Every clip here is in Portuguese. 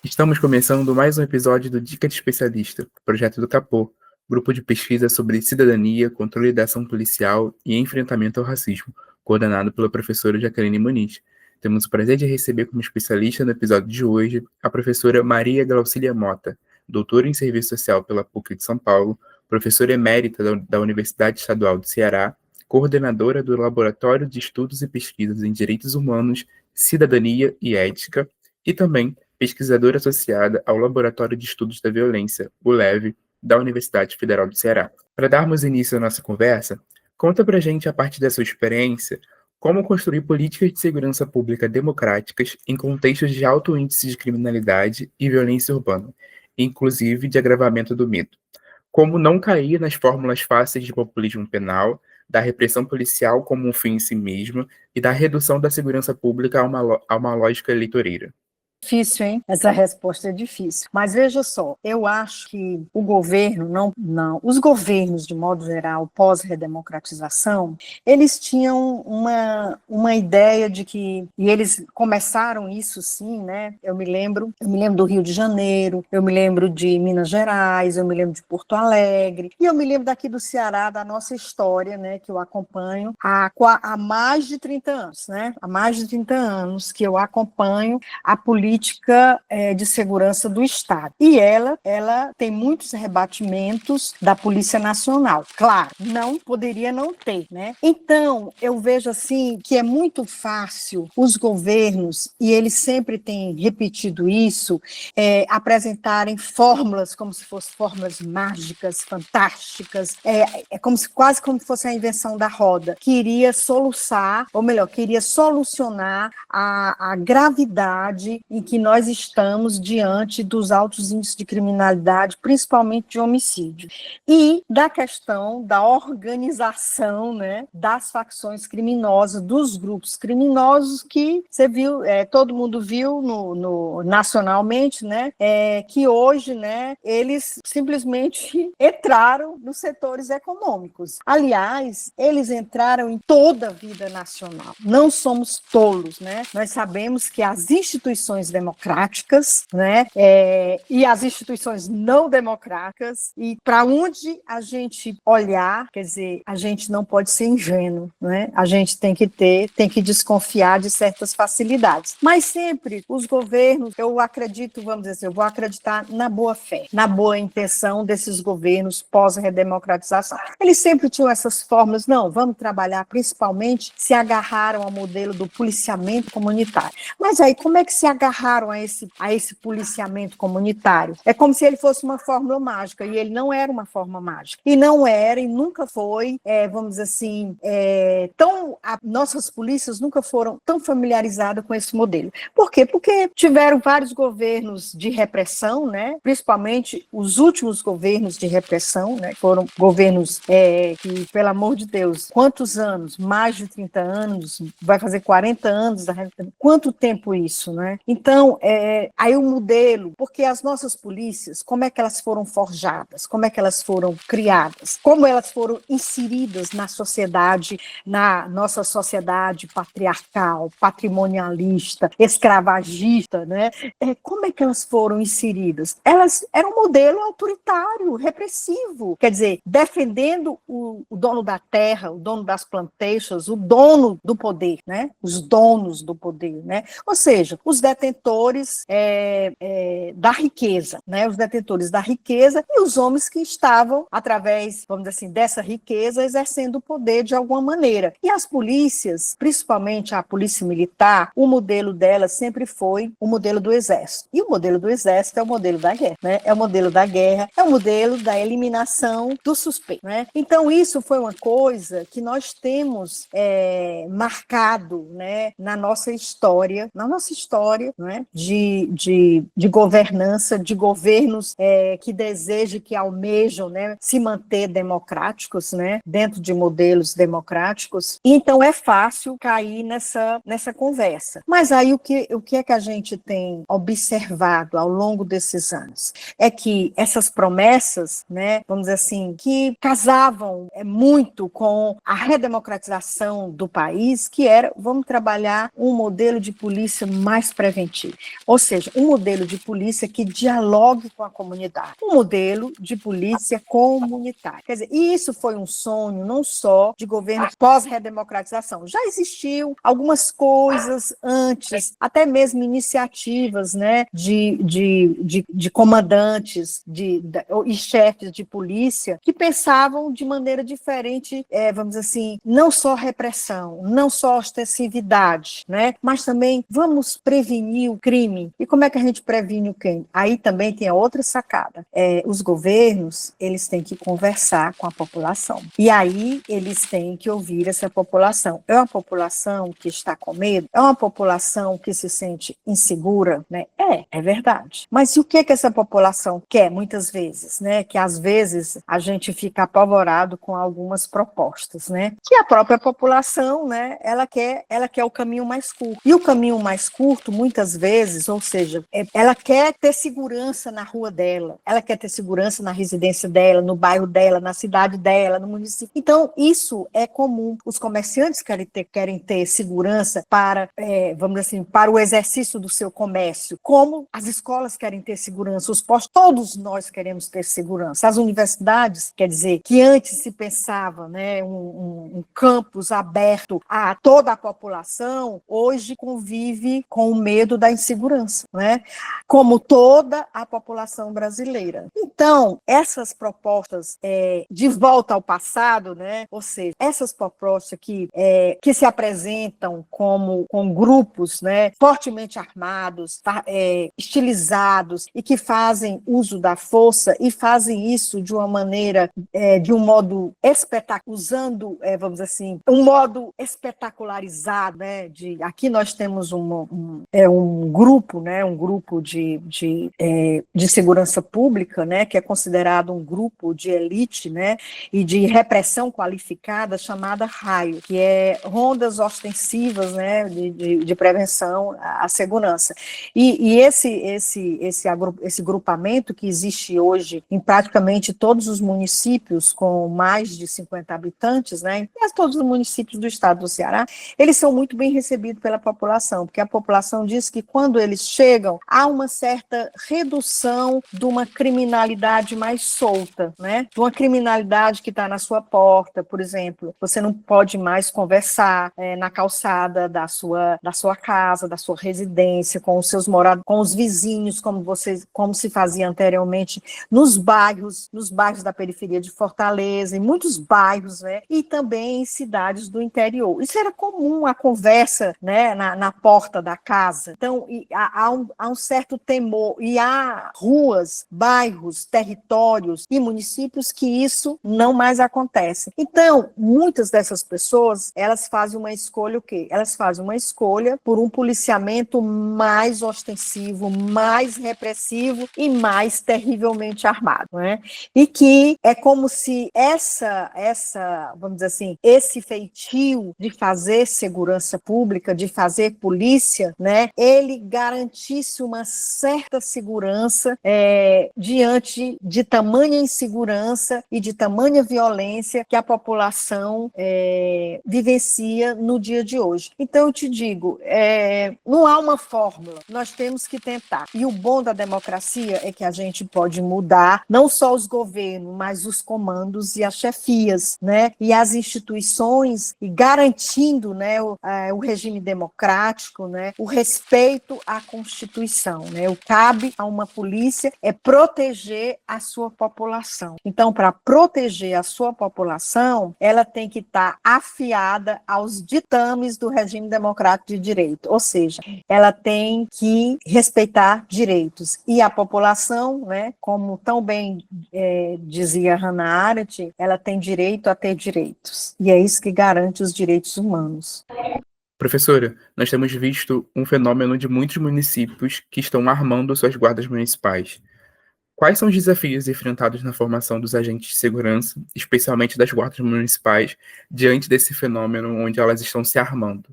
Estamos começando mais um episódio do Dica de Especialista, projeto do Capô, grupo de pesquisa sobre cidadania, controle da ação policial e enfrentamento ao racismo, coordenado pela professora Jaqueline Muniz. Temos o prazer de receber como especialista no episódio de hoje a professora Maria Glaucília Mota, doutora em Serviço Social pela PUC de São Paulo, professora emérita da Universidade Estadual do Ceará, coordenadora do Laboratório de Estudos e Pesquisas em Direitos Humanos, Cidadania e Ética, e também pesquisadora associada ao Laboratório de Estudos da Violência, o LEVE, da Universidade Federal do Ceará. Para darmos início à nossa conversa, conta pra gente, a partir da sua experiência, como construir políticas de segurança pública democráticas em contextos de alto índice de criminalidade e violência urbana, inclusive de agravamento do medo. Como não cair nas fórmulas fáceis de populismo penal, da repressão policial como um fim em si mesmo e da redução da segurança pública a uma lógica eleitoreira. Difícil, hein? Essa resposta é difícil. Mas veja só, eu acho que o governo, os governos, de modo geral, pós-redemocratização, eles tinham uma ideia de que, e eles começaram isso sim, né? Eu me lembro do Rio de Janeiro, eu me lembro de Minas Gerais, eu me lembro de Porto Alegre, e eu me lembro daqui do Ceará, da nossa história, né? Que eu acompanho há mais de 30 anos, né? Há mais de 30 anos que eu acompanho a política de segurança do Estado. E ela tem muitos rebatimentos da Polícia Nacional. Claro, não poderia não ter, né? Então, eu vejo assim que é muito fácil os governos, e eles sempre têm repetido isso, apresentarem fórmulas como se fossem fórmulas mágicas, fantásticas, quase como se fosse a invenção da roda, que iria solucionar a gravidade em que nós estamos diante dos altos índices de criminalidade, principalmente de homicídio, e da questão da organização, né, das facções criminosas, dos grupos criminosos que você viu, todo mundo viu nacionalmente, né, que hoje, né, eles simplesmente entraram nos setores econômicos. Aliás, eles entraram em toda a vida nacional. Não somos tolos, né? Nós sabemos que as instituições democráticas, né, e as instituições não democráticas, e para onde a gente olhar, quer dizer, a gente não pode ser ingênuo, né? A gente tem que desconfiar de certas facilidades. Mas sempre os governos, eu acredito, vamos dizer assim, eu vou acreditar na boa fé, na boa intenção desses governos pós-redemocratização. Eles sempre tinham essas fórmulas, não, vamos trabalhar, principalmente se agarraram ao modelo do policiamento comunitário. Mas aí, como é que se agarraram a esse policiamento comunitário? É como se ele fosse uma fórmula mágica, e ele não era uma fórmula mágica. E não era, e nunca foi, vamos dizer assim, nossas polícias nunca foram tão familiarizadas com esse modelo. Por quê? Porque tiveram vários governos de repressão, né? Principalmente os últimos governos de repressão, né? Foram governos que, pelo amor de Deus, quantos anos? Mais de 30 anos, vai fazer 40 anos, quanto tempo isso, né? Então, aí o modelo, porque as nossas polícias, como é que elas foram forjadas, como é que elas foram criadas, como elas foram inseridas na sociedade, na nossa sociedade patriarcal, patrimonialista, escravagista, né? Como é que elas foram inseridas? Elas eram um modelo autoritário, repressivo, quer dizer, defendendo o dono da terra, o dono das plantations, o dono do poder, né? Os donos do poder, né? Ou seja, os detentores da riqueza, né? Os detentores da riqueza e os homens que estavam, através, vamos dizer assim, dessa riqueza, exercendo o poder de alguma maneira. E as polícias, principalmente a polícia militar, o modelo dela sempre foi o modelo do exército. E o modelo do exército é o modelo da guerra, né? É o modelo da guerra, é o modelo da eliminação do suspeito, né? Então, isso foi uma coisa que nós temos marcado, né, na nossa história, não é? De governança, de governos que desejam, que almejam, né, se manter democráticos, né, dentro de modelos democráticos. Então é fácil cair nessa conversa. Mas aí o que é que a gente tem observado ao longo desses anos? É que essas promessas, né, vamos dizer assim, que casavam muito com a redemocratização do país, que era, vamos trabalhar um modelo de polícia mais preventivo, ou seja, um modelo de polícia que dialogue com a comunidade, um modelo de polícia comunitária. Quer dizer, e isso foi um sonho não só de governo pós-redemocratização, já existiam algumas coisas antes, até mesmo iniciativas, né, de comandantes e chefes de polícia que pensavam de maneira diferente, vamos dizer assim, não só repressão, não só ostensividade, né, mas também vamos prevenir o crime. E como é que a gente previne o crime? Aí também tem a outra sacada. Os governos, eles têm que conversar com a população. E aí eles têm que ouvir essa população. É uma população que está com medo? É uma população que se sente insegura? Né? É verdade. Mas e o que essa população quer, muitas vezes? Né? Que às vezes a gente fica apavorado com algumas propostas, né? Que a própria população, né, ela quer o caminho mais curto. E o caminho mais curto, muitas vezes, ou seja, ela quer ter segurança na rua dela, ela quer ter segurança na residência dela, no bairro dela, na cidade dela, no município. Então, isso é comum. Os comerciantes querem ter segurança para, vamos dizer assim, para o exercício do seu comércio, como as escolas querem ter segurança, os postos, todos nós queremos ter segurança. As universidades, quer dizer, que antes se pensava, né, um campus aberto a toda a população, hoje convive com o medo da insegurança, né? Como toda a população brasileira. Então, essas propostas de volta ao passado, né? Ou seja, essas propostas que se apresentam com grupos, né, fortemente armados, estilizados e que fazem uso da força e fazem isso de uma maneira, de um modo usando, vamos dizer assim, um modo espetacularizado, né? Aqui nós temos um grupo, né? Um grupo de segurança pública, né? Que é considerado um grupo de elite, né? E de repressão qualificada, chamada RAIO, que é rondas ostensivas, né? De prevenção à segurança. E esse grupamento que existe hoje em praticamente todos os municípios com mais de 50 habitantes, né? E todos os municípios do estado do Ceará, eles são muito bem recebidos pela população, porque a população diz que quando eles chegam, há uma certa redução de uma criminalidade mais solta, né? De uma criminalidade que está na sua porta, por exemplo. Você não pode mais conversar na calçada da sua casa, da sua residência, com os seus moradores, com os vizinhos, como se fazia anteriormente nos bairros da periferia de Fortaleza, em muitos bairros, né? E também em cidades do interior. Isso era comum, a conversa, né, na porta da casa. Então, há um certo temor, e há ruas, bairros, territórios e municípios que isso não mais acontece. Então, muitas dessas pessoas, elas fazem uma escolha o quê? Elas fazem uma escolha por um policiamento mais ostensivo, mais repressivo e mais terrivelmente armado, né? E que é como se vamos dizer assim, esse feitio de fazer segurança pública, de fazer polícia, né, ele garantisse uma certa segurança diante de tamanha insegurança e de tamanha violência que a população vivencia no dia de hoje. Então, eu te digo, não há uma fórmula, nós temos que tentar. E o bom da democracia é que a gente pode mudar não só os governos, mas os comandos e as chefias, né, e as instituições, e garantindo, né, o regime democrático, né, o respeito à Constituição, né, cabe a uma polícia proteger a sua população. Então, para proteger a sua população, ela tem que estar afiada aos ditames do regime democrático de direito, ou seja, ela tem que respeitar direitos. E a população, né, como tão bem dizia Hannah Arendt, ela tem direito a ter direitos. E é isso que garante os direitos humanos. Professora, nós temos visto um fenômeno de muitos municípios que estão armando suas guardas municipais. Quais são os desafios enfrentados na formação dos agentes de segurança, especialmente das guardas municipais, diante desse fenômeno onde elas estão se armando?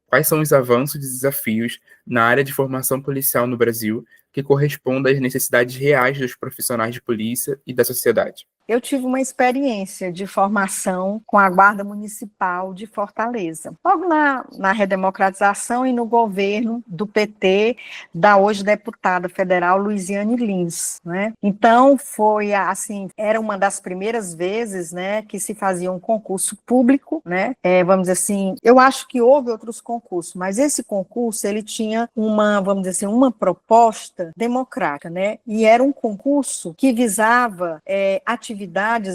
Quais são os avanços e desafios na área de formação policial no Brasil que correspondem às necessidades reais dos profissionais de polícia e da sociedade? Eu tive uma experiência de formação com a Guarda Municipal de Fortaleza, logo na redemocratização e no governo do PT, da hoje deputada federal Luiziane Lins, né? Então, foi assim, era uma das primeiras vezes, né, que se fazia um concurso público, né? Vamos dizer assim, eu acho que houve outros concursos, mas esse concurso, ele tinha uma, vamos dizer assim, uma proposta democrática, né? E era um concurso que visava atividades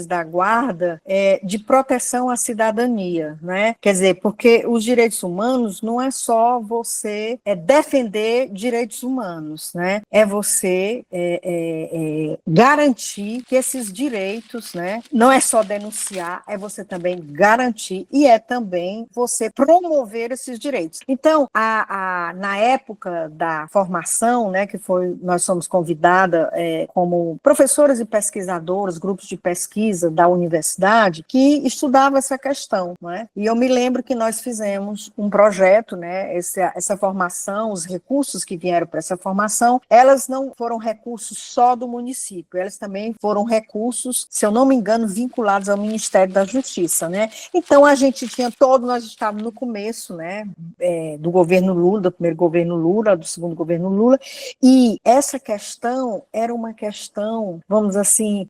da guarda de proteção à cidadania, né? Quer dizer, porque os direitos humanos não é só você defender direitos humanos, né? É você garantir que esses direitos, né? Não é só denunciar, é você também garantir e é também você promover esses direitos. Então, na época da formação, né? Que foi, nós somos convidada como professoras e pesquisadoras, grupos de pesquisa da universidade que estudava essa questão, né? E eu me lembro que nós fizemos um projeto, né? Essa formação, os recursos que vieram para essa formação, elas não foram recursos só do município, elas também foram recursos, se eu não me engano, vinculados ao Ministério da Justiça, né? Então a gente tinha nós estávamos no começo, né? Do governo Lula, do primeiro governo Lula, do segundo governo Lula, e essa questão era uma questão, vamos assim,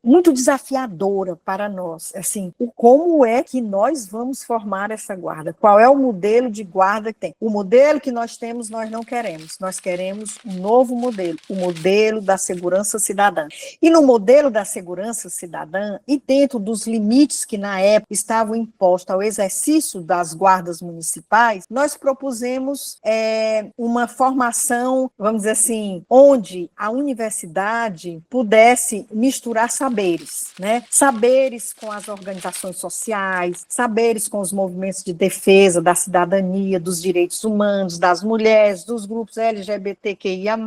muito desafiadora para nós, assim, como é que nós vamos formar essa guarda? Qual é o modelo de guarda que tem? O modelo que nós temos, nós não queremos, nós queremos um novo modelo, o modelo da segurança cidadã. E no modelo da segurança cidadã, e dentro dos limites que na época estavam impostos ao exercício das guardas municipais, nós propusemos uma formação, vamos dizer assim, onde a universidade pudesse misturar saberes, né? Saberes com as organizações sociais, saberes com os movimentos de defesa da cidadania, dos direitos humanos, das mulheres, dos grupos LGBTQIA+.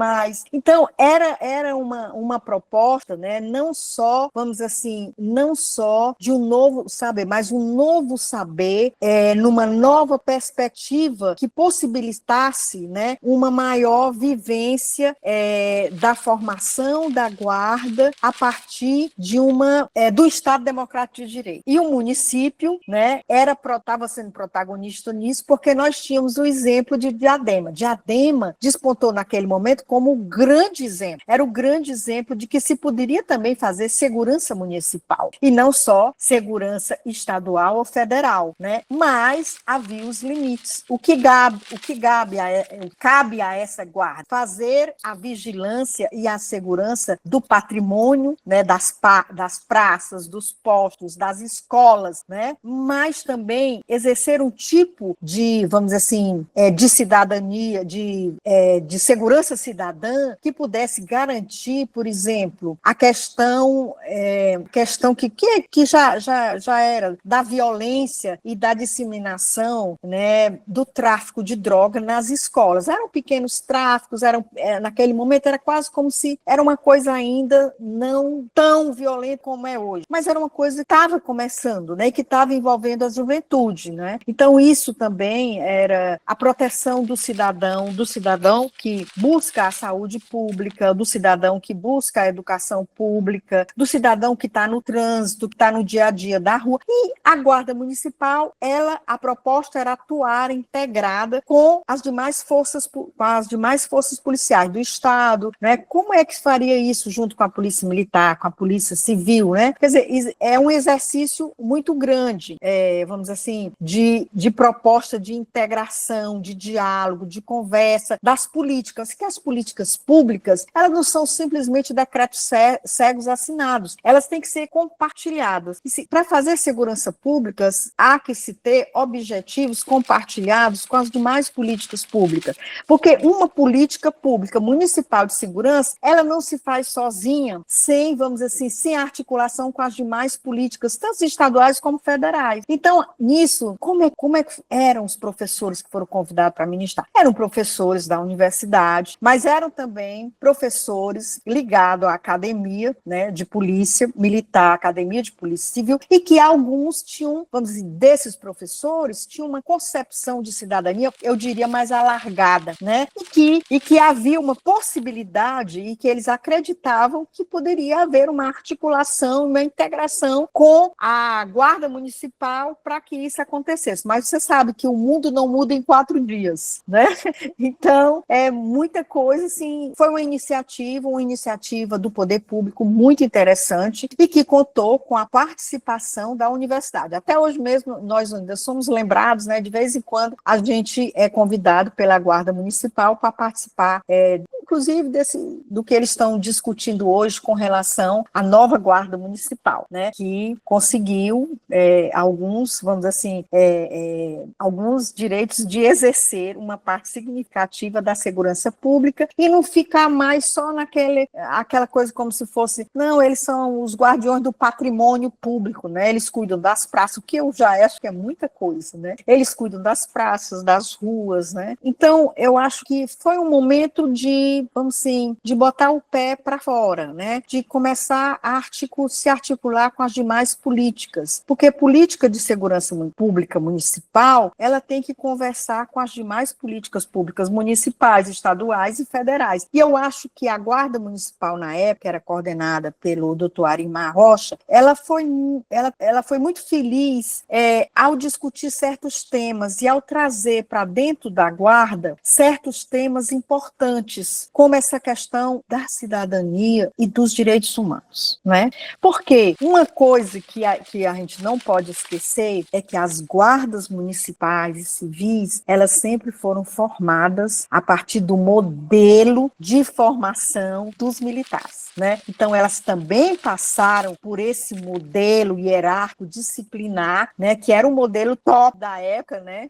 Então, era uma proposta, né? Não só, vamos dizer assim, não só de um novo saber, mas um novo saber numa nova perspectiva que possibilitasse, né, uma maior vivência da formação da guarda a partir de do Estado Democrático de Direito. E o município, né, estava sendo protagonista nisso, porque nós tínhamos o exemplo de Diadema. Diadema despontou naquele momento como um grande exemplo. Era o grande exemplo de que se poderia também fazer segurança municipal, e não só segurança estadual ou federal, né? Mas havia os limites. O que cabe a essa guarda? Fazer a vigilância e a segurança do patrimônio, né, das praças, dos postos, das escolas, né? Mas também exercer um tipo de, vamos dizer assim, de cidadania, de segurança cidadã que pudesse garantir, por exemplo, a questão que já era da violência e da disseminação, né, do tráfico de droga nas escolas. Eram pequenos tráficos, naquele momento era quase como se era uma coisa ainda não tão violenta como é hoje, mas era uma coisa que estava começando, né, e que estava envolvendo a juventude, né? Então isso também era a proteção do cidadão que busca a saúde pública, do cidadão que busca a educação pública, do cidadão que está no trânsito, que está no dia a dia da rua. E a Guarda Municipal, a proposta era atuar integrada com as demais forças policiais do Estado, né? Como é que faria isso junto com a Polícia Militar, com a Polícia Civil, né? Quer dizer, é um exercício muito grande, vamos dizer assim, de proposta de integração, de diálogo, de conversa, das políticas, que as políticas públicas, elas não são simplesmente decretos cegos assinados. Elas têm que ser compartilhadas. E para fazer segurança pública, há que se ter objetivos compartilhados com as demais políticas públicas. Porque uma política pública municipal de segurança, ela não se faz sozinha, sem, vamos dizer assim, sem articulação com as demais políticas, tanto estaduais como federais. Então, nisso, como é que eram os professores que foram convidados para ministrar? Eram professores da universidade, mas eram também professores ligados à academia, né, de polícia militar, academia de polícia civil, e que alguns tinham, vamos dizer, desses professores, tinham uma concepção de cidadania, eu diria, mais alargada, né, e que havia uma possibilidade e que eles acreditavam que poderia haver uma articulação, uma integração com a Guarda Municipal para que isso acontecesse. Mas você sabe que o mundo não muda em 4 dias, né? Então, muita coisa, assim, foi uma iniciativa do poder público muito interessante e que contou com a participação da universidade. Até hoje mesmo, nós ainda somos lembrados, né, de vez em quando a gente é convidado pela Guarda Municipal para participar, inclusive do que eles estão discutindo hoje com relação à nova Guarda Municipal, né, que conseguiu alguns, vamos dizer assim, alguns direitos de exercer uma parte significativa da segurança pública e não ficar mais só aquela coisa como se fosse, não, eles são os guardiões do patrimônio público, né, eles cuidam das praças, o que eu já acho que é muita coisa, né, eles cuidam das praças, das ruas, né, então eu acho que foi um momento de, vamos assim, de botar o pé para fora, né, de começar a se articular com as demais políticas, porque política de segurança pública municipal, ela tem que conversar com as demais políticas públicas municipais, estaduais e federais. E eu acho que a Guarda Municipal, na época, era coordenada pelo doutor Arimar Rocha, ela foi muito feliz ao discutir certos temas e ao trazer para dentro da Guarda certos temas importantes, como essa questão da cidadania e dos direitos humanos, né? Porque uma coisa que a gente não pode esquecer é que as guardas municipais e civis, elas sempre foram formadas a partir do modelo de formação dos militares, né? Então, elas também passaram por esse modelo hierárquico disciplinar, né? Que era o modelo top da época, né?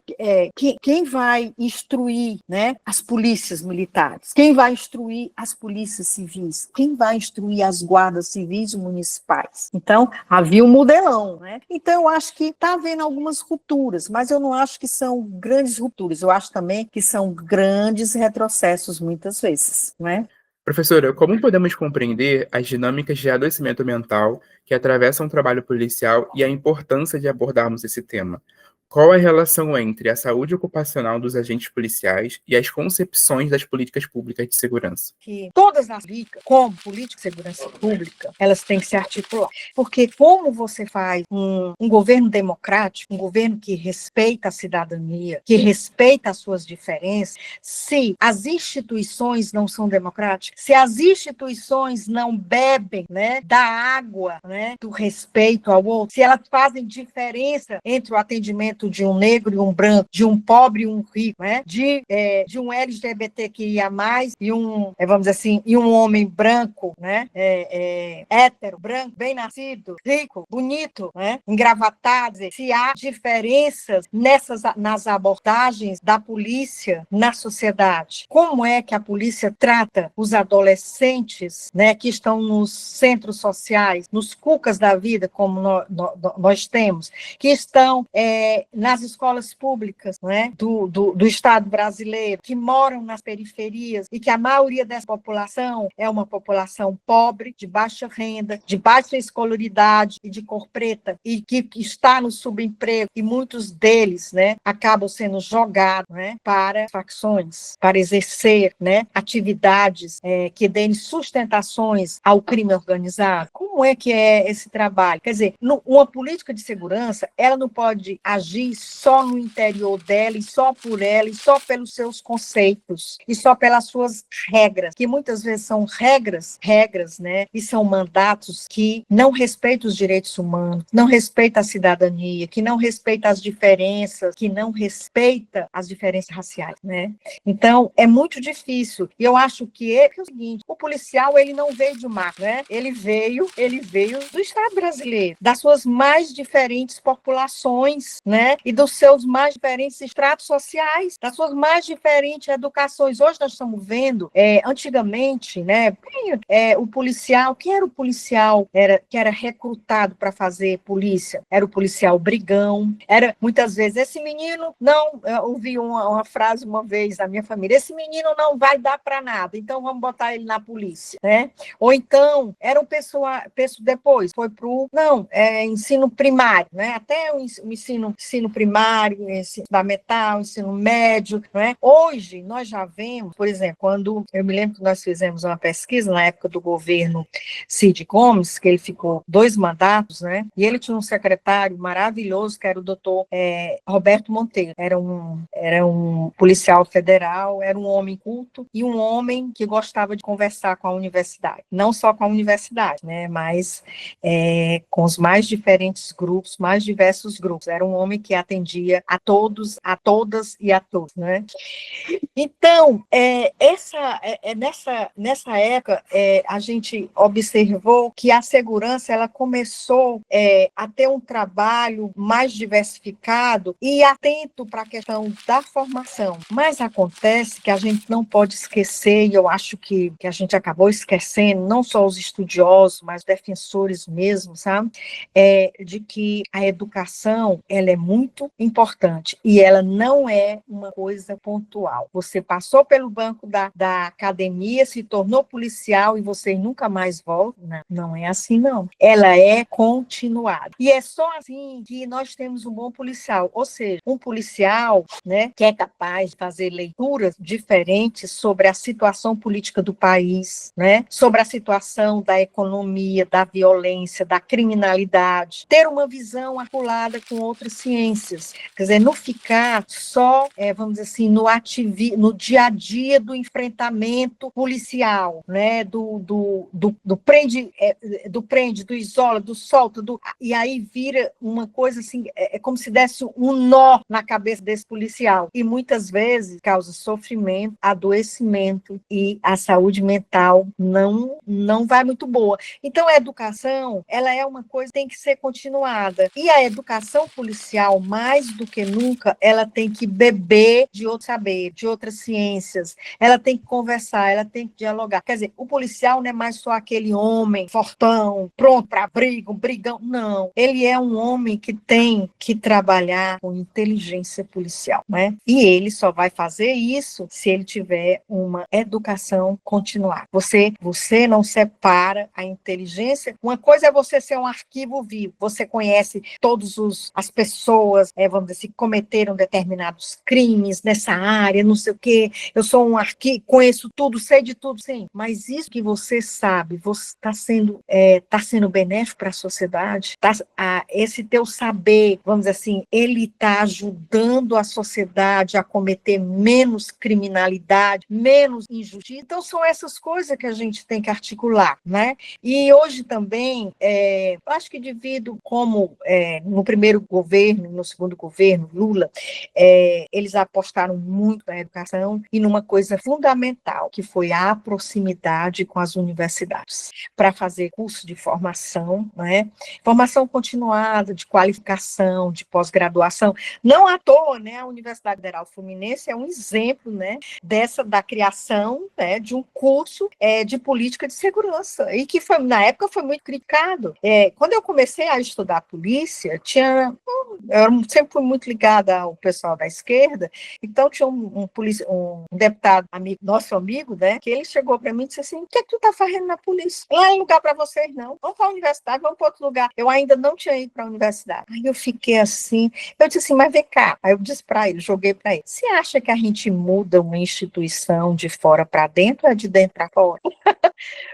Quem vai instruir, né? As polícias militares? Quem vai instruir as polícias civis? Quem vai instruir as guardas civis e municipais? Então, havia um modelão, né? Então, eu acho que está havendo algumas rupturas, mas eu não acho que são grandes rupturas, eu acho também que são grandes retrocessos, muitas vezes, né? Professora, como podemos compreender as dinâmicas de adoecimento mental que atravessam o trabalho policial e a importância de abordarmos esse tema? Qual a relação entre a saúde ocupacional dos agentes policiais e as concepções das políticas públicas de segurança? Que todas as políticas, como política de segurança pública, elas têm que se articular. Porque como você faz um governo democrático, um governo que respeita a cidadania, que respeita as suas diferenças, se as instituições não são democráticas, se as instituições não bebem, né, da água, né, do respeito ao outro, se elas fazem diferença entre o atendimento de um negro e um branco, de um pobre e um rico, né? De um LGBTQIA+, e vamos dizer assim, e um homem branco, né? Hétero, branco, bem nascido, rico, bonito, né? Engravatado. Se há diferenças nas abordagens da polícia na sociedade, como é que a polícia trata os adolescentes, né? Que estão nos centros sociais, nos cucas da vida, como nós temos, que estão nas escolas públicas, né, do Estado brasileiro, que moram nas periferias e que a maioria dessa população é uma população pobre, de baixa renda, de baixa escolaridade e de cor preta, e que está no subemprego, e muitos deles, né, acabam sendo jogados, né, para facções, para exercer, né, atividades que deem sustentações ao crime organizado. Como Como é que é esse trabalho? Quer dizer, uma política de segurança, ela não pode agir só no interior dela, e só por ela, e só pelos seus conceitos, e só pelas suas regras, que muitas vezes são regras, né? E são mandatos que não respeitam os direitos humanos, não respeitam a cidadania, que não respeitam as diferenças, que não respeitam as diferenças raciais, né? Então, é muito difícil. E eu acho que é o seguinte, o policial, ele não veio de mar, né? Ele veio do Estado brasileiro, das suas mais diferentes populações, né? E dos seus mais diferentes estratos sociais, das suas mais diferentes educações. Hoje nós estamos vendo, antigamente, né? O policial, quem era o policial que era recrutado para fazer polícia? Era o policial brigão, era muitas vezes, esse menino não, eu ouvi uma frase uma vez da minha família, esse menino não vai dar para nada, então vamos botar ele na polícia, né? Ou então, era um pessoa depois, foi para o, ensino primário, né? Até o ensino primário, ensino fundamental, ensino médio, né? Hoje, nós já vemos, por exemplo, quando, eu me lembro que nós fizemos uma pesquisa na época do governo Cid Gomes, que ele ficou 2 mandatos, né? E ele tinha um secretário maravilhoso, que era o doutor Roberto Monteiro, era um policial federal, era um homem culto e um homem que gostava de conversar com a universidade, não só com a universidade, né, mas com os mais diferentes grupos, mais diversos grupos. Era um homem que atendia a todos, a todas e a todos, né? Então, nessa época, a gente observou que a segurança ela começou a ter um trabalho mais diversificado e atento para a questão da formação. Mas acontece que a gente não pode esquecer, e eu acho que a gente acabou esquecendo, não só os estudiosos, mas os defensores mesmo, sabe? De que a educação ela é muito importante e ela não é uma coisa pontual. Você passou pelo banco da academia, se tornou policial e você nunca mais volta? Não é assim, não. Ela é continuada. E é só assim que nós temos um bom policial, ou seja, um policial, né, que é capaz de fazer leituras diferentes sobre a situação política do país, né, sobre a situação da economia, da violência, da criminalidade, ter uma visão articulada com outras ciências, quer dizer, não ficar só, vamos dizer assim, no dia a dia do enfrentamento policial, né, do prende, do isola, do solta, e aí vira uma coisa assim, como se desse um nó na cabeça desse policial, e muitas vezes causa sofrimento, adoecimento, e a saúde mental não vai muito boa. Então, a educação, ela é uma coisa que tem que ser continuada, e a educação policial, mais do que nunca, ela tem que beber de outro saber, de outras ciências, ela tem que conversar, ela tem que dialogar. Quer dizer, o policial não é mais só aquele homem fortão, pronto para briga, um brigão, não. Ele é um homem que tem que trabalhar com inteligência policial, né? E ele só vai fazer isso se ele tiver uma educação continuada. Você não separa a inteligência. Uma coisa é você ser um arquivo vivo. Você conhece todas as pessoas, vamos dizer assim, que cometeram determinados crimes nessa área, não sei o quê. Eu sou um arquivo, conheço tudo, sei de tudo, sim. Mas isso que você sabe, você está sendo benéfico para a sociedade? Esse teu saber, vamos dizer assim, ele está ajudando a sociedade a cometer menos criminalidade, menos injustiça. Então, são essas coisas que a gente tem que articular, né? E hoje também, eu acho que devido como no primeiro governo, no segundo governo, Lula, eles apostaram muito na educação e numa coisa fundamental, que foi a proximidade com as universidades, para fazer curso de formação, né? Formação continuada, de qualificação, de pós-graduação. Não à toa, né, a Universidade Federal Fluminense é um exemplo, né, da criação, né, de um curso de política de segurança, e que na época foi muito criticado. Quando eu comecei a estudar polícia, eu sempre fui muito ligada ao pessoal da esquerda, então tinha um deputado nosso amigo, né, que ele chegou para mim e disse assim: o que é que tu tá fazendo na polícia? Lá é lugar para vocês, não. Vamos para a universidade, vamos para outro lugar. Eu ainda não tinha ido para a universidade. Aí eu fiquei assim, eu disse assim, mas vem cá. Aí eu disse para ele, joguei para ele: você acha que a gente muda uma instituição de fora para dentro ou é de dentro para fora?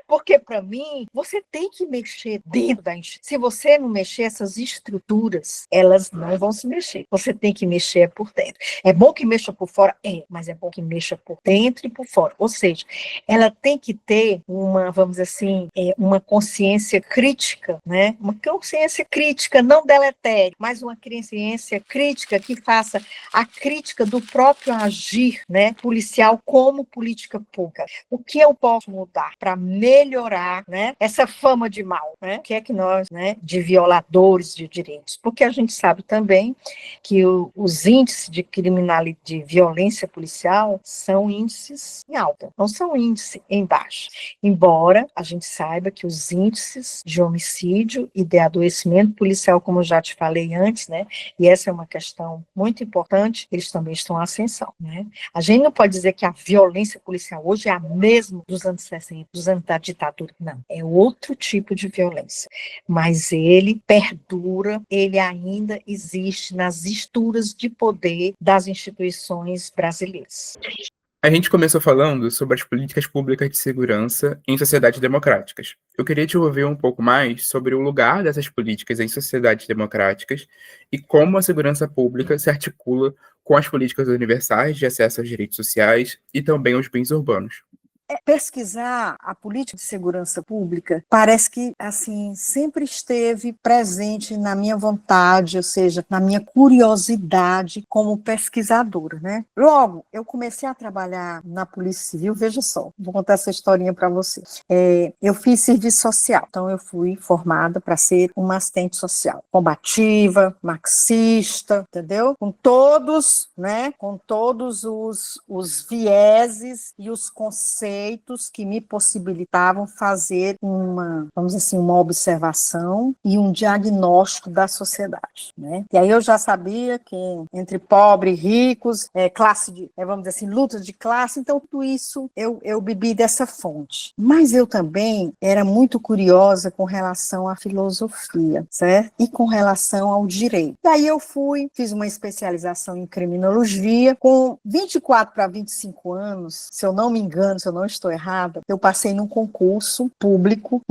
Porque, para mim, você tem que mexer dentro da instituição. Se você não mexer, essas estruturas, elas não vão se mexer. Você tem que mexer por dentro. É bom que mexa por fora? Mas é bom que mexa por dentro e por fora. Ou seja, ela tem que ter uma, vamos dizer assim, uma consciência crítica, né? Uma consciência crítica, não deletéria, mas uma consciência crítica que faça a crítica do próprio agir, né, policial como política pública. O que eu posso mudar para melhorar, né, essa fama de mal, né? O que é que nós, né, de violadores de direitos? Porque a gente sabe também que os índices de criminalidade, de violência policial, são índices em alta, não são índices em baixa. Embora a gente saiba que os índices de homicídio e de adoecimento policial, como eu já te falei antes, né, e essa é uma questão muito importante, eles também estão em ascensão, né? A gente não pode dizer que a violência policial hoje é a mesma dos anos 60, dos anos da ditadura, não. É outro tipo de violência, mas ele perdura, ele ainda existe nas estruturas de poder das instituições brasileiras. A gente começou falando sobre as políticas públicas de segurança em sociedades democráticas. Eu queria te ouvir um pouco mais sobre o lugar dessas políticas em sociedades democráticas e como a segurança pública se articula com as políticas universais de acesso aos direitos sociais e também aos bens urbanos. Pesquisar a política de segurança pública parece que, assim, sempre esteve presente na minha vontade, ou seja, na minha curiosidade como pesquisadora, né? Logo, eu comecei a trabalhar na Polícia Civil, veja só, vou contar essa historinha para você. Eu fiz serviço social, então eu fui formada para ser uma assistente social, combativa, marxista, entendeu? Com todos, né? Com todos os vieses e os conceitos que me possibilitavam fazer vamos dizer assim, uma observação e um diagnóstico da sociedade, né? E aí eu já sabia que entre pobres e ricos, vamos dizer assim, lutas de classe, então tudo isso eu bebi dessa fonte. Mas eu também era muito curiosa com relação à filosofia, certo? E com relação ao direito. E aí eu fiz uma especialização em criminologia, com 24 para 25 anos, se eu não me engano, se eu não estou errada, eu passei num concurso público,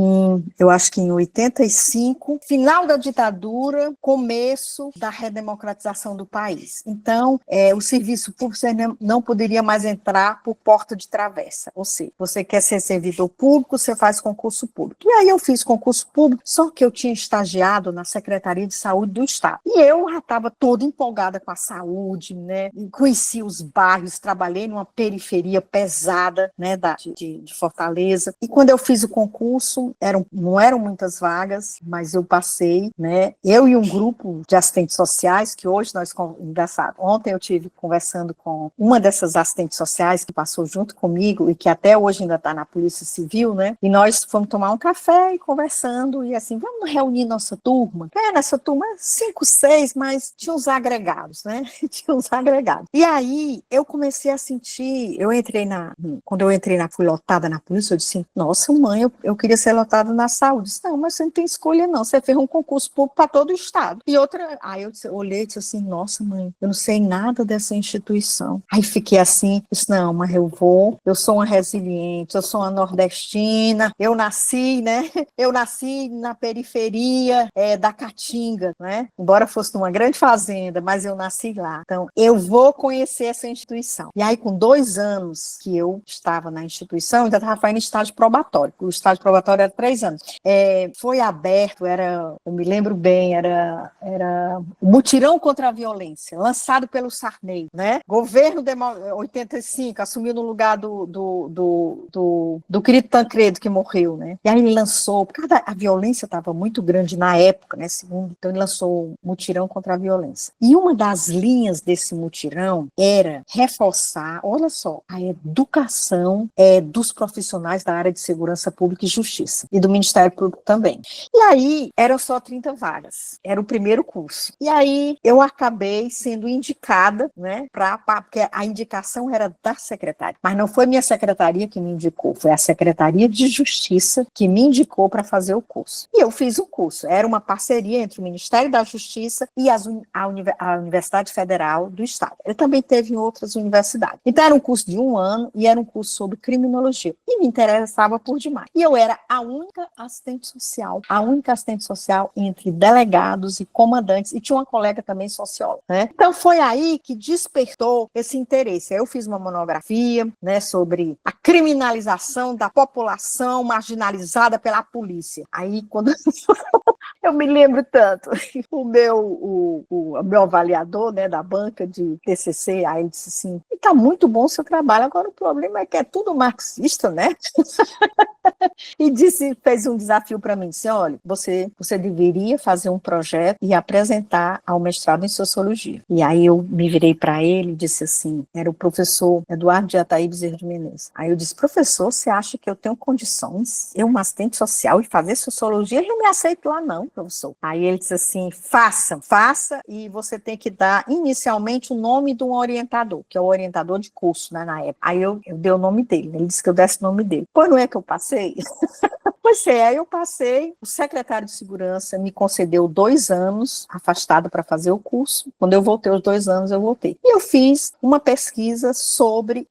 eu acho que em 85, final da ditadura, começo da redemocratização do país. Então, o serviço público você não poderia mais entrar por porta de travessa, ou seja, você quer ser servidor público, você faz concurso público. E aí eu fiz concurso público, só que eu tinha estagiado na Secretaria de Saúde do Estado. E eu já estava toda empolgada com a saúde, né? Conheci os bairros, trabalhei numa periferia pesada, né, de Fortaleza. E quando eu fiz o concurso, não eram muitas vagas, mas eu passei, né? Eu e um grupo de assistentes sociais, que hoje engraçado, ontem eu tive conversando com uma dessas assistentes sociais que passou junto comigo e que até hoje ainda está na Polícia Civil, né? E nós fomos tomar um café e conversando, e assim, vamos reunir nossa turma. Nessa turma, 5, 6, mas tinha uns agregados, né? Tinha uns agregados. E aí, eu comecei a sentir, quando eu entrei fui lotada na polícia, eu disse, nossa mãe, eu queria ser lotada na saúde. Eu disse, não, mas você não tem escolha não, você fez um concurso público para todo o estado. E outra, aí eu olhei e disse assim, nossa mãe, eu não sei nada dessa instituição. Aí fiquei assim, disse, não, mas eu sou uma resiliente, eu sou uma nordestina, eu nasci, né, eu nasci na periferia da Caatinga, né, embora fosse numa grande fazenda, mas eu nasci lá. Então, eu vou conhecer essa instituição. E aí, com 2 anos que eu estava na instituição, ainda estava fazendo estágio probatório. O estágio probatório era 3 anos. Foi aberto, eu me lembro bem, era o mutirão contra a violência, lançado pelo Sarney, né? Governo 85 assumiu no lugar do querido Tancredo, que morreu, né? E aí ele lançou, porque a violência estava muito grande na época, né? Então ele lançou o mutirão contra a violência. E uma das linhas desse mutirão era reforçar, olha só, a educação dos profissionais da área de segurança pública e justiça, e do Ministério Público também. E aí, eram só 30 vagas, era o primeiro curso. E aí, eu acabei sendo indicada, né, porque a indicação era da secretária, mas não foi minha secretaria que me indicou, foi a Secretaria de Justiça que me indicou para fazer o curso. E eu fiz o curso, era uma parceria entre o Ministério da Justiça e a Universidade Federal do Estado. Eu também teve em outras universidades. Então, era um curso de 1 ano e era um curso sobre criminologia. E me interessava por demais. E eu era a única assistente social entre delegados e comandantes, e tinha uma colega também socióloga, né? Então foi aí que despertou esse interesse. Aí eu fiz uma monografia, né, sobre a criminalização da população marginalizada pela polícia. Aí quando eu me lembro tanto, o meu avaliador, né, da banca de TCC, aí ele disse assim, está muito bom o seu trabalho, agora o problema é que é tudo marxista, né? E fez um desafio para mim, disse, olha, você deveria fazer um projeto e apresentar ao mestrado em Sociologia. E aí eu me virei para ele e disse assim, era o professor Eduardo de Ataí Bezerra de Menezes. Aí eu disse, professor, você acha que eu tenho condições, eu, uma assistente social, e fazer Sociologia? Eu não me aceito lá não, professor. Aí ele disse assim, faça, e você tem que dar inicialmente o nome de um orientador, que é o orientador de curso, né, na época. Aí eu dei o nome dele, ele disse que eu desse o nome dele. Pois não é que eu passei? Pois é, aí eu passei, o secretário de segurança me concedeu 2 anos afastado para fazer o curso. Quando eu voltei, os 2 anos eu voltei. E eu fiz uma pesquisa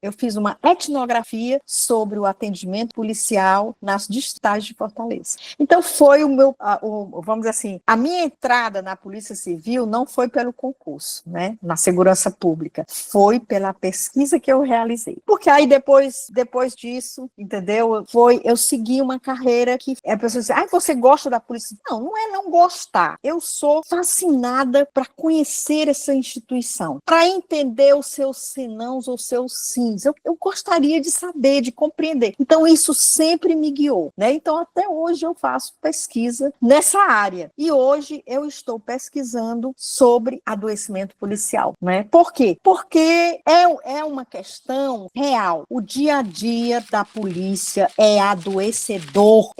eu fiz uma etnografia sobre o atendimento policial nas distritais de Fortaleza. Então foi vamos dizer assim, a minha entrada na Polícia Civil não foi pelo concurso, né, na segurança pública, foi pela pesquisa que eu realizei. Porque aí depois disso, entendeu, eu segui uma carreira que a pessoa diz, você gosta da polícia? Não é não gostar. Eu sou fascinada para conhecer essa instituição, para entender os seus senãos ou seus sims. Eu gostaria de saber, de compreender. Então, isso sempre me guiou, né? Então, até hoje eu faço pesquisa nessa área. E hoje eu estou pesquisando sobre adoecimento policial, né? Por quê? Porque é uma questão real. O dia a dia da polícia é adoecedor.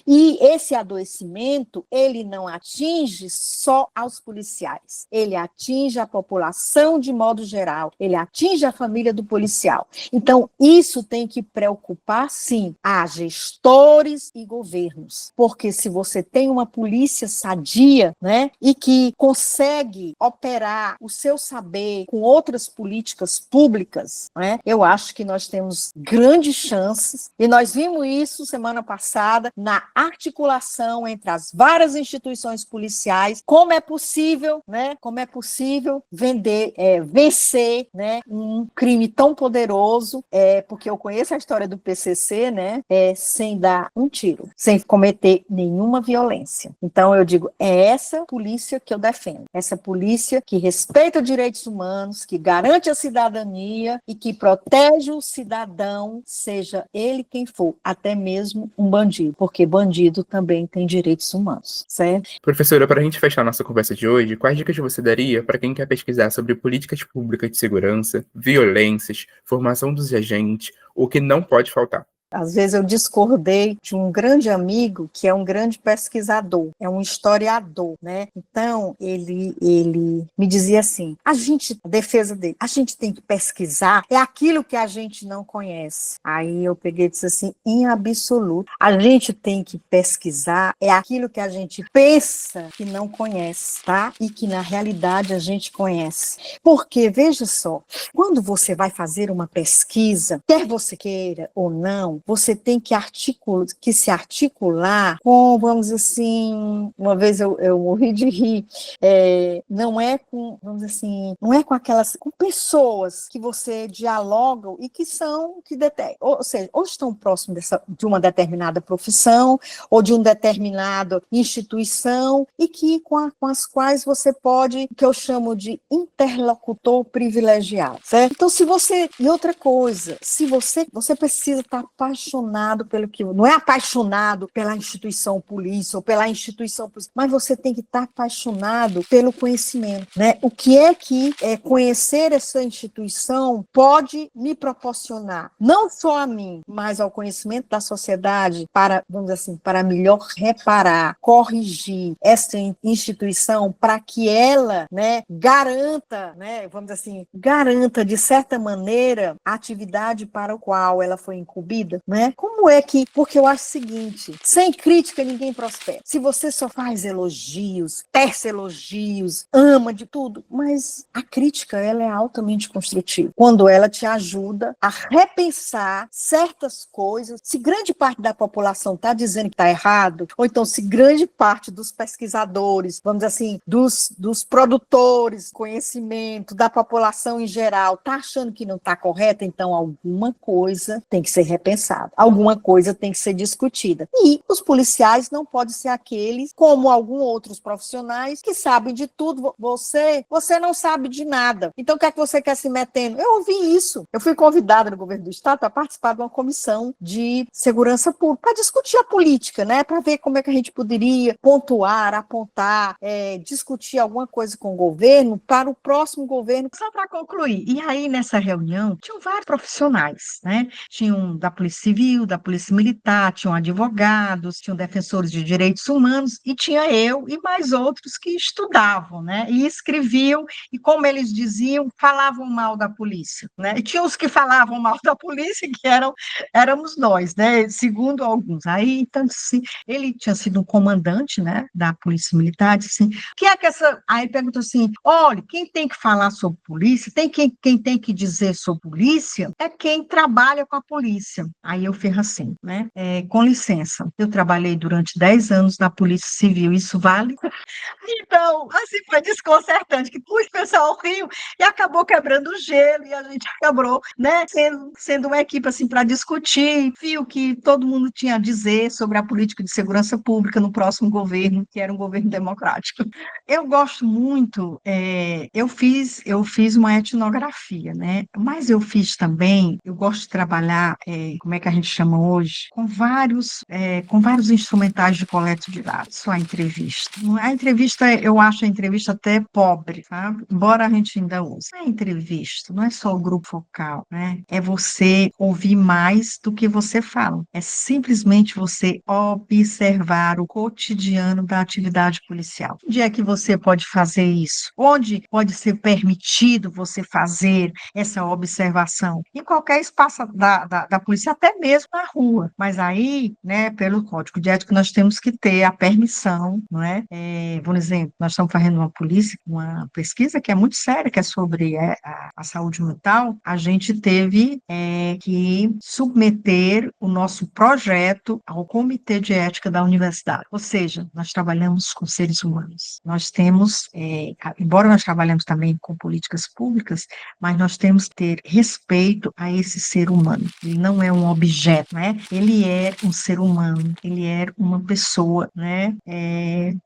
E esse adoecimento, ele não atinge só aos policiais, ele atinge a população de modo geral, ele atinge a família do policial. Então, isso tem que preocupar, sim, a gestores e governos, porque se você tem uma polícia sadia, né, e que consegue operar o seu saber com outras políticas públicas, né, eu acho que nós temos grandes chances, e nós vimos isso semana passada, na articulação entre as várias instituições policiais, como é possível, né, vencer, né, um crime tão poderoso, porque eu conheço a história do PCC, né, sem dar um tiro, sem cometer nenhuma violência. Então eu digo, é essa polícia que eu defendo, essa polícia que respeita os direitos humanos, que garante a cidadania e que protege o cidadão, seja ele quem for, até mesmo um bandido, porque bandido também tem direitos humanos, certo? Professora, para a gente fechar nossa conversa de hoje, quais dicas você daria para quem quer pesquisar sobre políticas públicas de segurança, violências, formação dos agentes, o que não pode faltar? Às vezes eu discordei de um grande amigo que é um grande pesquisador, é um historiador, né? Então, ele me dizia assim, a defesa dele, a gente tem que pesquisar, é aquilo que a gente não conhece. Aí eu peguei e disse assim, em absoluto, a gente tem que pesquisar, é aquilo que a gente pensa que não conhece, tá? E que na realidade a gente conhece. Porque, veja só, quando você vai fazer uma pesquisa, quer você queira ou não, você tem que se articular com, vamos dizer assim, uma vez eu morri de rir, não é com, vamos dizer assim, não é com pessoas que você dialoga e ou seja, ou estão próximos de uma determinada profissão, ou de uma determinada instituição, e com as quais você pode, que eu chamo de interlocutor privilegiado, certo? Então, e outra coisa, se você precisa estar apaixonado pelo que, não é apaixonado pela instituição polícia ou pela instituição polícia, mas você tem que estar apaixonado pelo conhecimento, né? O que é que conhecer essa instituição pode me proporcionar, não só a mim, mas ao conhecimento da sociedade para, vamos dizer assim, para melhor reparar, corrigir essa instituição para que ela, né, garanta, né, vamos dizer assim, garanta de certa maneira a atividade para a qual ela foi incumbida. crítica, né? Como é que... Porque eu acho o seguinte, sem crítica ninguém prospera. Se você só faz elogios, tece elogios, ama de tudo, mas a crítica, ela é altamente construtiva. Quando ela te ajuda a repensar certas coisas, se grande parte da população está dizendo que está errado, ou então se grande parte dos pesquisadores, vamos dizer assim, dos produtores, conhecimento, da população em geral, está achando que não está correta, então alguma coisa tem que ser repensada, alguma coisa tem que ser discutida. E os policiais não podem ser aqueles, como alguns outros profissionais, que sabem de tudo. Você não sabe de nada. Então, o que é que você quer se metendo? Eu ouvi isso. Eu fui convidada no governo do estado para participar de uma comissão de segurança pública, para discutir a política, né? Para ver como é que a gente poderia pontuar, apontar, discutir alguma coisa com o governo para o próximo governo. Só para concluir. E aí, nessa reunião, tinham vários profissionais, né? Tinham da Polícia Civil, da Polícia Militar, tinham advogados, tinham defensores de direitos humanos, e tinha eu e mais outros que estudavam, né? E escreviam, e como eles diziam, falavam mal da polícia, né? E tinha os que falavam mal da polícia, que éramos nós, né? Segundo alguns. Aí, então, assim, ele tinha sido um comandante, né, da Polícia Militar, disse assim, que é que essa... Aí perguntou assim, olha, quem tem que falar sobre polícia, quem tem que dizer sobre polícia, é quem trabalha com a polícia. Aí eu fiz assim, né? Com licença, eu trabalhei durante 10 anos na Polícia Civil, isso vale? Então, assim, foi desconcertante, que o pessoal riu e acabou quebrando o gelo, e a gente acabou, né, sendo uma equipe, assim, para discutir, viu que todo mundo tinha a dizer sobre a política de segurança pública no próximo governo, que era um governo democrático. Eu gosto muito, eu fiz uma etnografia, né, mas eu fiz também, eu gosto de trabalhar, como é que a gente chama hoje, com vários instrumentais de coleta de dados, só a entrevista. A entrevista, eu acho a entrevista até pobre, sabe? Embora a gente ainda use. A entrevista não é só o grupo focal, né? É você ouvir mais do que você fala. É simplesmente você observar o cotidiano da atividade policial. Onde é que você pode fazer isso? Onde pode ser permitido você fazer essa observação? Em qualquer espaço da polícia, até mesmo na rua. Mas aí, né, pelo Código de Ética, nós temos que ter a permissão, não é? Por exemplo, nós estamos fazendo uma pesquisa que é muito séria, que é sobre a saúde mental. A gente teve que submeter o nosso projeto ao Comitê de Ética da Universidade. Ou seja, nós trabalhamos com seres humanos. Nós temos, embora nós trabalhemos também com políticas públicas, mas nós temos que ter respeito a esse ser humano. Ele não é um objeto, né? Ele é um ser humano, ele é uma pessoa, né?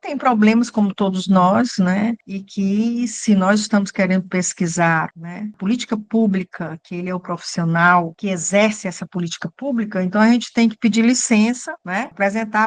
Tem problemas como todos nós, né? E que se nós estamos querendo pesquisar, né, política pública, que ele é o profissional que exerce essa política pública, então a gente tem que pedir licença, né?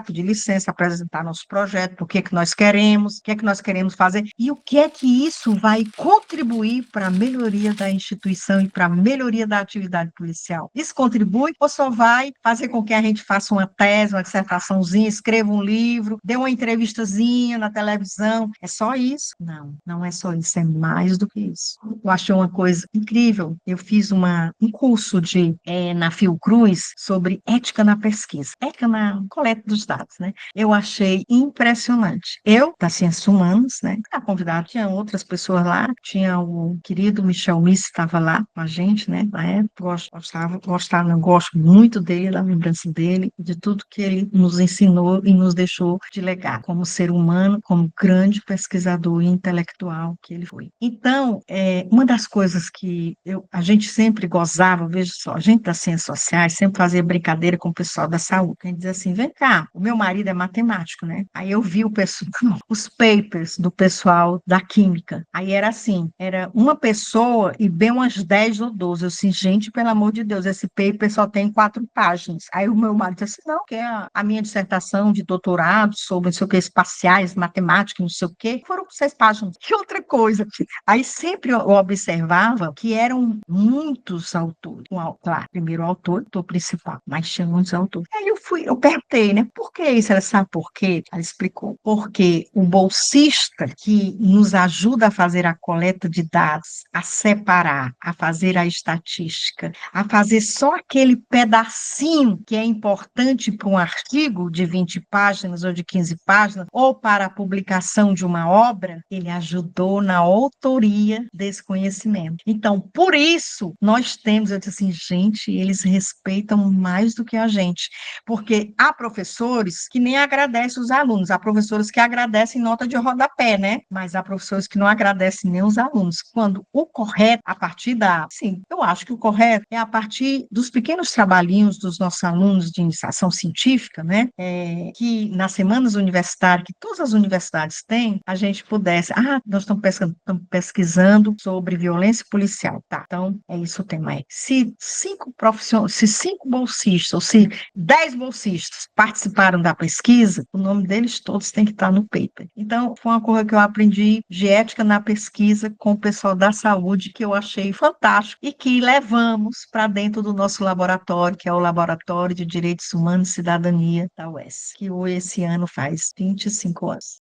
Pedir licença, apresentar nosso projeto, o que é que nós queremos, o que é que nós queremos fazer e o que é que isso vai contribuir para a melhoria da instituição e para a melhoria da atividade policial. Isso contribui ou só vai fazer com que a gente faça uma tese, uma dissertaçãozinha, escreva um livro, dê uma entrevistazinha na televisão? É só isso? Não, não é só isso, é mais do que isso. Eu achei uma coisa incrível. Eu fiz um curso na Fiocruz sobre ética na pesquisa, ética na coleta dos dados, né? Eu achei impressionante. Eu, das Ciências Humanas, né? A convidada, tinha outras pessoas lá, tinha o querido Michel Miss, estava lá com a gente, né? Na época, gosto muito dele, da lembrança dele, de tudo que ele nos ensinou e nos deixou de legado, como ser humano, como grande pesquisador e intelectual que ele foi. Então, uma das coisas que a gente sempre gozava, veja só, a gente das ciências sociais sempre fazia brincadeira com o pessoal da saúde. A gente dizia assim, vem cá, o meu marido é matemático, né? Aí eu vi os papers do pessoal da química. Aí era assim, era uma pessoa e bem umas 10 ou 12. Eu assim, gente, pelo amor de Deus, esse paper só tem 4 páginas. Aí o meu marido disse assim, não, que é a minha dissertação de doutorado sobre, não sei o que, espaciais, matemática, não sei o que, foram 6 páginas. Que outra coisa. Aí sempre eu observava que eram muitos autores. Claro, primeiro o autor principal, mas tinha muitos autores. Aí eu perguntei, né, por que isso? Ela sabe por quê? Ela explicou. Porque o bolsista que nos ajuda a fazer a coleta de dados, a separar, a fazer a estatística, a fazer só aquele pedacinho que é importante para um artigo de 20 páginas ou de 15 páginas, ou para a publicação de uma obra, ele ajudou na autoria desse conhecimento. Então, por isso, nós temos, eu disse assim, gente, eles respeitam mais do que a gente, porque há professores que nem agradecem os alunos, há professores que agradecem nota de rodapé, né? Mas há professores que não agradecem nem os alunos. Quando o correto, a partir sim, eu acho que o correto é a partir dos pequenos trabalhinhos dos nossos alunos de iniciação científica, né? Que nas semanas universitárias, que todas as universidades têm, a gente pudesse, nós estamos pesquisando sobre violência policial, tá? Então, é isso o tema. Se 5 bolsistas, ou se 10 bolsistas participaram da pesquisa, o nome deles todos tem que estar no paper. Então, foi uma coisa que eu aprendi de ética na pesquisa com o pessoal da saúde, que eu achei fantástico, e que levamos para dentro do nosso laboratório, que é o Laboratório de Direitos Humanos e Cidadania da UES, que esse ano faz 25 anos.